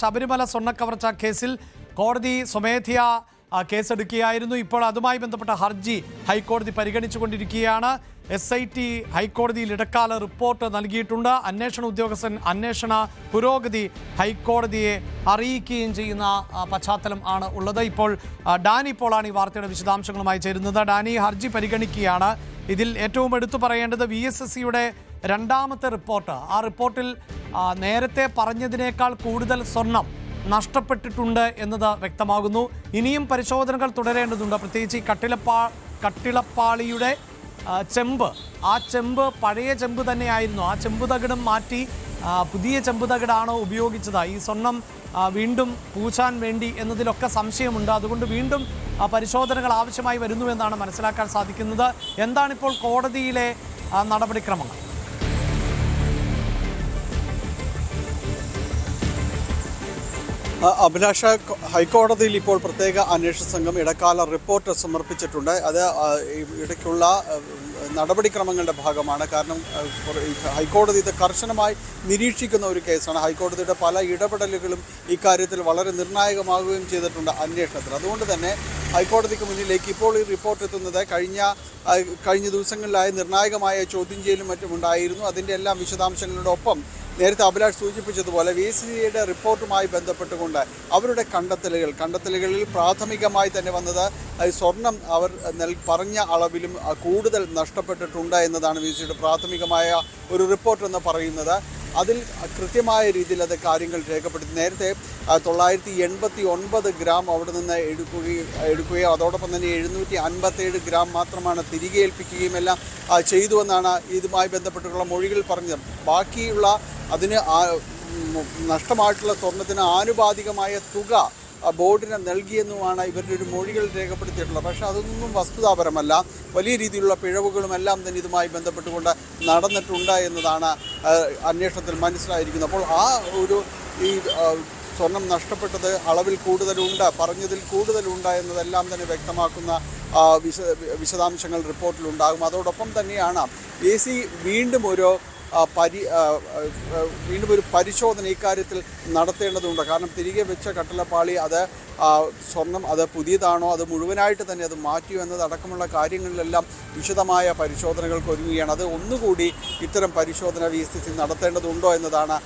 ശബരിമല സ്വർണ്ണക്കവർച്ച കേസിൽ കോടതി സ്വമേധയാ കേസെടുക്കുകയായിരുന്നു. ഇപ്പോൾ അതുമായി ബന്ധപ്പെട്ട ഹർജി ഹൈക്കോടതി പരിഗണിച്ചുകൊണ്ടിരിക്കുകയാണ്. SIT ഹൈക്കോടതിയിൽ ഇടക്കാല റിപ്പോർട്ട് നൽകിയിട്ടുണ്ട്. അന്വേഷണ ഉദ്യോഗസ്ഥൻ അന്വേഷണ പുരോഗതി ഹൈക്കോടതിയെ അറിയിക്കുകയും ചെയ്യുന്ന പശ്ചാത്തലം ആണ് ഉള്ളത്. ഇപ്പോൾ ഡാനി പോളാണ് ഈ വാർത്തയുടെ വിശദാംശങ്ങളുമായി ചേരുന്നത്. ഡാനി, ഹർജി പരിഗണിക്കുകയാണ്. ഇതിൽ ഏറ്റവും എടുത്തു പറയേണ്ടത് VSSCയുടെ രണ്ടാമത്തെ റിപ്പോർട്ട്. ആ റിപ്പോർട്ടിൽ നേരത്തെ പറഞ്ഞതിനേക്കാൾ കൂടുതൽ സ്വർണം നഷ്ടപ്പെട്ടിട്ടുണ്ട് എന്നത് വ്യക്തമാകുന്നു. ഇനിയും പരിശോധനകൾ തുടരേണ്ടതുണ്ട്. പ്രത്യേകിച്ച് ഈ കട്ടിളപ്പാളിയുടെ ചെമ്പ്, ആ ചെമ്പ് പഴയ ചെമ്പ് തന്നെയായിരുന്നു. ആ ചെമ്പ് തകിടും മാറ്റി പുതിയ ചെമ്പ് തകിടാണോ ഉപയോഗിച്ചത്? ഈ സ്വർണം വീണ്ടും പൂശാൻ വേണ്ടി എന്നതിലൊക്കെ സംശയമുണ്ട്. അതുകൊണ്ട് വീണ്ടും പരിശോധനകൾ ആവശ്യമായി വരുന്നുവെന്നാണ് മനസ്സിലാക്കാൻ സാധിക്കുന്നത്. എന്താണിപ്പോൾ കോടതിയിലെ നടപടിക്രമങ്ങൾ? അഭിലാഷ, ഹൈക്കോടതിയിൽ ഇപ്പോൾ പ്രത്യേക അന്വേഷണ സംഘം ഇടക്കാല റിപ്പോർട്ട് സമർപ്പിച്ചിട്ടുണ്ട്. അത് ഇടയ്ക്കുള്ള നടപടിക്രമങ്ങളുടെ ഭാഗമാണ്. കാരണം ഹൈക്കോടതി ഇത് കർശനമായി നിരീക്ഷിക്കുന്ന ഒരു കേസാണ്. ഹൈക്കോടതിയുടെ പല ഇടപെടലുകളും ഇക്കാര്യത്തിൽ വളരെ നിർണായകമാവുകയും ചെയ്തിട്ടുണ്ട് അന്വേഷണത്തിൽ. അതുകൊണ്ട് തന്നെ ഹൈക്കോടതിക്ക് മുന്നിലേക്ക് ഇപ്പോൾ ഈ റിപ്പോർട്ട് എത്തുന്നത് കഴിഞ്ഞ ദിവസങ്ങളിലായി നിർണായകമായ ചോദ്യം ചെയ്യലും മറ്റും ഉണ്ടായിരുന്നു. അതിൻ്റെ എല്ലാം വിശദാംശങ്ങളോടൊപ്പം നേരത്തെ അഭിലാഷ് സൂചിപ്പിച്ചതുപോലെ VSSCയുടെ റിപ്പോർട്ടുമായി ബന്ധപ്പെട്ടുകൊണ്ട് അവരുടെ കണ്ടെത്തലുകളിൽ പ്രാഥമികമായി തന്നെ വന്നത് സ്വർണം അവർ പറഞ്ഞ അളവിലും കൂടുതൽ നഷ്ടപ്പെട്ടിട്ടുണ്ട് എന്നതാണ് VSSCയുടെ പ്രാഥമികമായ ഒരു റിപ്പോർട്ട് എന്ന് പറയുന്നത്. അതിൽ കൃത്യമായ രീതിയിൽ അത് കാര്യങ്ങൾ രേഖപ്പെടുത്തി. നേരത്തെ 989 ഗ്രാം അവിടെ നിന്ന് എടുക്കുകയും അതോടൊപ്പം തന്നെ 757 ഗ്രാം മാത്രമാണ് തിരികെ ഏൽപ്പിക്കുകയും എല്ലാം ചെയ്തുവെന്നാണ് ഇതുമായി ബന്ധപ്പെട്ടുള്ള മൊഴികൾ പറഞ്ഞത്. ബാക്കിയുള്ള അതിന് നഷ്ടമായിട്ടുള്ള സ്വർണത്തിന് ആനുപാതികമായ തുക ബോർഡിന് നൽകിയെന്നുമാണ് ഇവരുടെ ഒരു മൊഴികൾ രേഖപ്പെടുത്തിയിട്ടുള്ളത്. പക്ഷേ അതൊന്നും വസ്തുതാപരമല്ല. വലിയ രീതിയിലുള്ള പിഴവുകളും എല്ലാം തന്നെ ഇതുമായി ബന്ധപ്പെട്ടുകൊണ്ട് നടന്നിട്ടുണ്ട് എന്നതാണ് അന്വേഷണത്തിൽ മനസ്സിലായിരിക്കുന്നത്. അപ്പോൾ ഈ സ്വർണം നഷ്ടപ്പെട്ടത് അളവിൽ കൂടുതലുണ്ട്, പറഞ്ഞതിൽ കൂടുതലുണ്ട് എന്നതെല്ലാം തന്നെ വ്യക്തമാക്കുന്ന വിശദാംശങ്ങൾ റിപ്പോർട്ടിലുണ്ടാകും. അതോടൊപ്പം തന്നെയാണ് VSSC വീണ്ടും ഒരു പരിശോധന ഇക്കാര്യത്തിൽ നടത്തേണ്ടതുണ്ട്. കാരണം തിരികെ വെച്ച കട്ടിളപ്പാളി സ്വർണം അത് പുതിയതാണോ, അത് മുഴുവനായിട്ട് തന്നെ അത് മാറ്റിയോ എന്നതടക്കമുള്ള കാര്യങ്ങളിലെല്ലാം വിശദമായ പരിശോധനകൾക്ക് ഒരുങ്ങുകയാണ്. അത് ഒന്നുകൂടി ഇത്തരം പരിശോധന VSSC നടത്തേണ്ടതുണ്ടോ എന്നതാണ്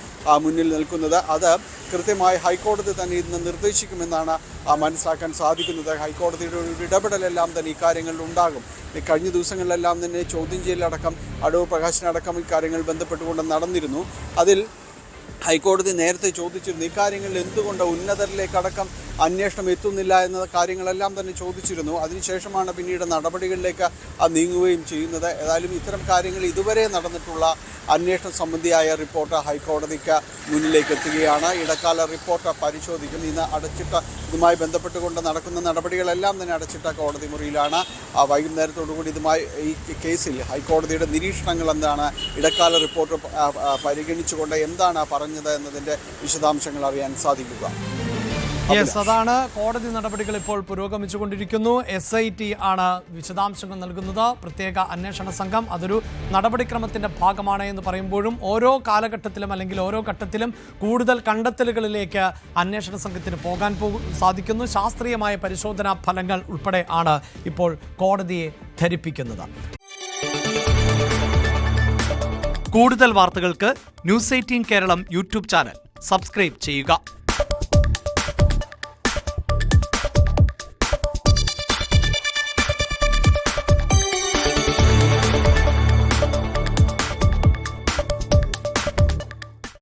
മുന്നിൽ നിൽക്കുന്നത്. അത് കൃത്യമായി ഹൈക്കോടതി തന്നെ ഇന്ന് നിർദ്ദേശിക്കുമെന്നാണ് മനസ്സിലാക്കാൻ സാധിക്കുന്നത്. ഹൈക്കോടതിയുടെ ഒരു ഇടപെടലെല്ലാം തന്നെ ഇക്കാര്യങ്ങളിൽ ഉണ്ടാകും. കഴിഞ്ഞ ദിവസങ്ങളിലെല്ലാം തന്നെ ചോദ്യം ചെയ്യലടക്കം അടൂർ പ്രകാശിനടക്കം ഇക്കാര്യങ്ങൾ ബന്ധപ്പെട്ടുകൊണ്ട് നടന്നിരുന്നു. അതിൽ ഹൈക്കോടതി നേരത്തെ ചോദിച്ചിരുന്നു ഇക്കാര്യങ്ങളിൽ എന്തുകൊണ്ട് ഉന്നതരിലേക്കടക്കം അന്വേഷണം എത്തുന്നില്ല എന്ന കാര്യങ്ങളെല്ലാം തന്നെ ചോദിച്ചിരുന്നു. അതിനുശേഷമാണ് പിന്നീട് നടപടികളിലേക്ക് നീങ്ങുകയും ചെയ്യുന്നത്. ഏതായാലും ഇത്തരം കാര്യങ്ങൾ ഇതുവരെ നടന്നിട്ടുള്ള അന്വേഷണ സംബന്ധിയായ റിപ്പോർട്ട് ഹൈക്കോടതിക്ക് മുന്നിലേക്ക് എത്തുകയാണ്. ഇടക്കാല റിപ്പോർട്ട് പരിശോധിക്കും. ഇന്ന് ഇതുമായി ബന്ധപ്പെട്ടുകൊണ്ട് നടക്കുന്ന നടപടികളെല്ലാം തന്നെ അടച്ചിട്ട കോടതി മുറിയിലാണ്. വൈകുന്നേരത്തോടുകൂടി ഈ കേസിൽ ഹൈക്കോടതിയുടെ നിരീക്ഷണങ്ങൾ എന്താണ്, ഇടക്കാല റിപ്പോർട്ട് പരിഗണിച്ചുകൊണ്ട് എന്താണ് പറഞ്ഞത് എന്നതിൻ്റെ വിശദാംശങ്ങൾ അറിയാൻ സാധിക്കുക. അതാണ് കോടതി നടപടികൾ ഇപ്പോൾ പുരോഗമിച്ചുകൊണ്ടിരിക്കുന്നു. SIT ആണ് വിശദാംശങ്ങൾ നൽകുന്നത്. പ്രത്യേക അന്വേഷണ സംഘം അതൊരു നടപടിക്രമത്തിന്റെ ഭാഗമാണ് എന്ന് പറയുമ്പോഴും ഓരോ കാലഘട്ടത്തിലും അല്ലെങ്കിൽ ഓരോ ഘട്ടത്തിലും കൂടുതൽ കണ്ടെത്തലുകളിലേക്ക് അന്വേഷണ സംഘത്തിന് പോകാൻ സാധിക്കുന്നു. ശാസ്ത്രീയമായ പരിശോധനാ ഫലങ്ങൾ ഉൾപ്പെടെ ആണ് ഇപ്പോൾ കോടതിയെ ധരിപ്പിക്കുന്നത്. കൂടുതൽ വാർത്തകൾക്ക് News 18 Keralam YouTube channel subscribe ചെയ്യുക.